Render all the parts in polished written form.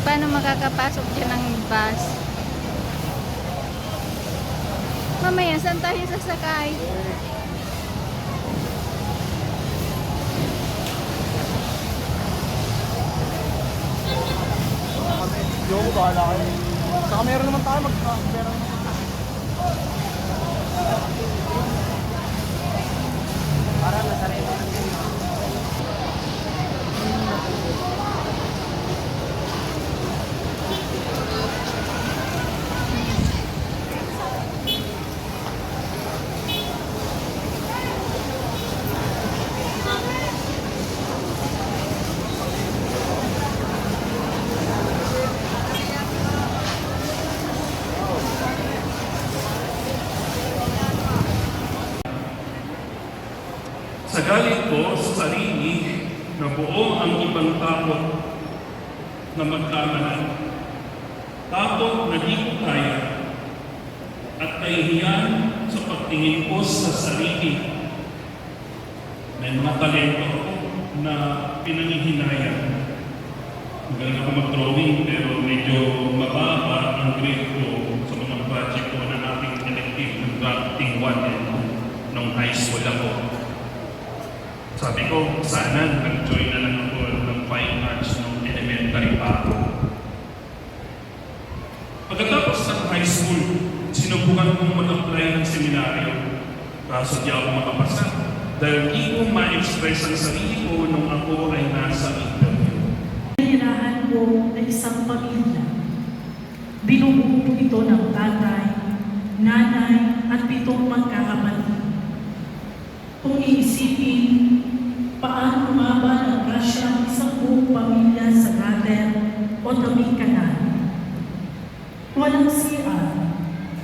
Paano makakapasok dyan ng bus? Mamaya, saan tayo sasakay? Yung bahala kayo. Saka meron naman tayo meron naman. Para nasarili natin. Sa galit ko sa sarili na buo ang ibang takot na magkamalan. Takot na di ko kaya at kahihiyan sa pagtingin ko sa sarili. May mga talento ako na pinanghihinayang. Magaling ako mag-drawing pero medyo mababa ang grade ko sa mga project ko na ating elective ng drafting 1 and 2 nung high school ako. Sabi ko, sana nag-join na lang ako ng fine arts nung elementary pa ako. Pagkatapos ng high school, sinubukan kong mag-apply ng seminaryo. Kaso di ako makapasa dahil di ko ma-express ang sarili ko nung ako ay nasa interview. Pinirahan ko na isang pamilya. Binubuo ito ng tatay, nanay, at 7 magkakapatid. Kung iisipin, paano umaba ng grasya ang isang buong pamilya sa gutter o tabing kanal? Walang CR,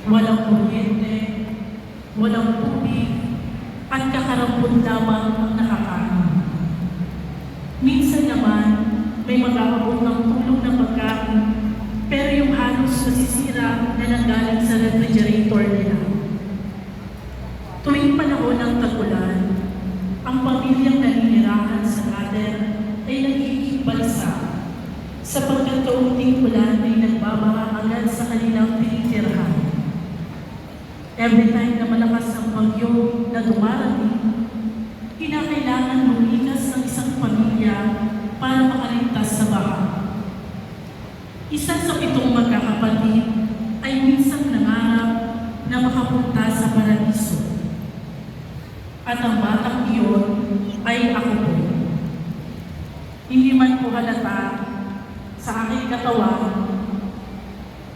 walang kuryente, walang tubig, at kakarampot lamang ang nakakain. Minsan naman, may mag-aabot ng tulong na pagkain, pero yung halos nasisira na nanggaling sa refrigerator nila. Tuwing panahon ng tag-ulan, ang pamilyang naninirahan sa gutter ay nagiging balsa sapagkat kaunting ulan ay nagbabaha agad sa kanilang tinitirahan. Every time na malakas ang bagyo na dumarating, kinakailangan lumikas ng isang pamilya para makaligtas sa baha. Isa sa 7 magkakapatid ay minsan nangarap na makapunta sa paradiso. At ang batang iyon ay ako po. Hindi man po halata sa aking katawan,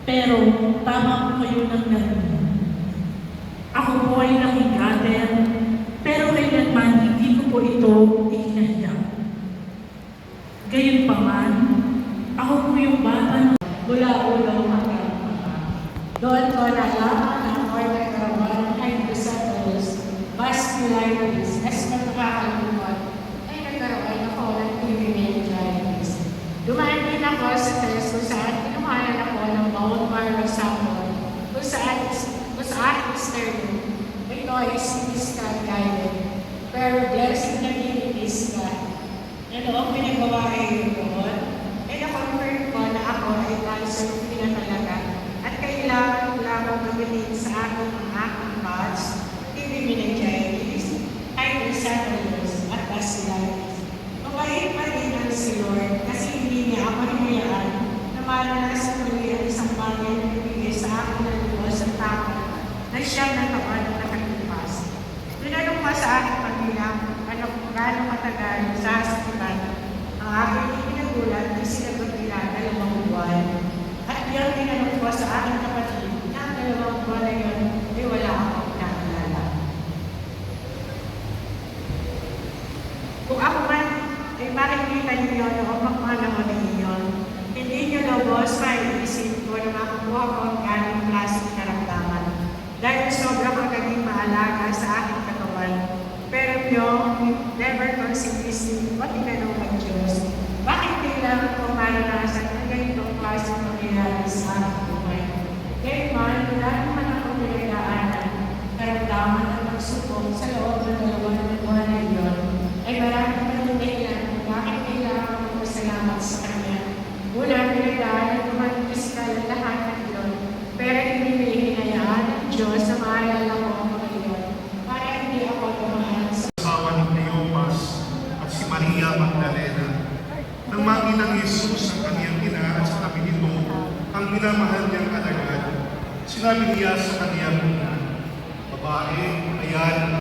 pero tama po kayo ng narinig. Ako po ay nakigater, pero kailanman hindi ko po ito ikinahiya. Gayunpaman, ako po yung bata mula ulo hanggang mata. Doon ko nalaman ang order karawang hydrocephalus vasculitis. As nakakalimot, ay nagkaroon ako ng TV meningitis. Dumaan din ako sa test kung saan kinuhanan ako ng bone marrow sample kung saan external. Ito ay CT scan guided. Pero blessed na dinitis ka. Ano ang pinagawa ay doon? Ay na-confirm ko na ako ay cancer na talaga at kailangan ko lamang gamitin sa aking thoughts, TV meningitis, hydrocephalus, at vasculitis. Mabait pa rin ang si Lord kasi hindi niya ako hinayaan na maranasan muli ang isang bagay na bibigay sa akin ng Diyos at takot na siya na taon na nakalipas. Tinanong pa sa aking pamilya gaano katagal sa hospital ang aking ipinagulat na sinagot nila 2 buwan. At yung tinanong ko sa aking kapatid na ang 2 buwan na yun ay wala akong nakilala. Kung ako man ay makikita niyo noong pagpanahon ninyo, hindi niyo lubos maiisip ko na makukuha ko ang ganong klaseng karamdaman dahil sobra kong naging maalaga sa aking katawan. Pero yung never considered o tinanong ng Diyos, bakit kailangan ko maranasan ang ganitong klaseng mangyayari sa aking buhay? Kaya man, wala naman akong pinagdaanan, karamdaman at pagsubok sa loob ng 2 buwan na iyon, ay marami pa rin dahilan kung bakit kailangan ko masalamat sa Kanya. Una, pinagdaanan Maria Magdalena. Nang makita ni Jesus ang kaniyang ina at sa tabi nito ang minamahal niyang alagad, sinabi niya sa kaniyang ina, "Babae, ayan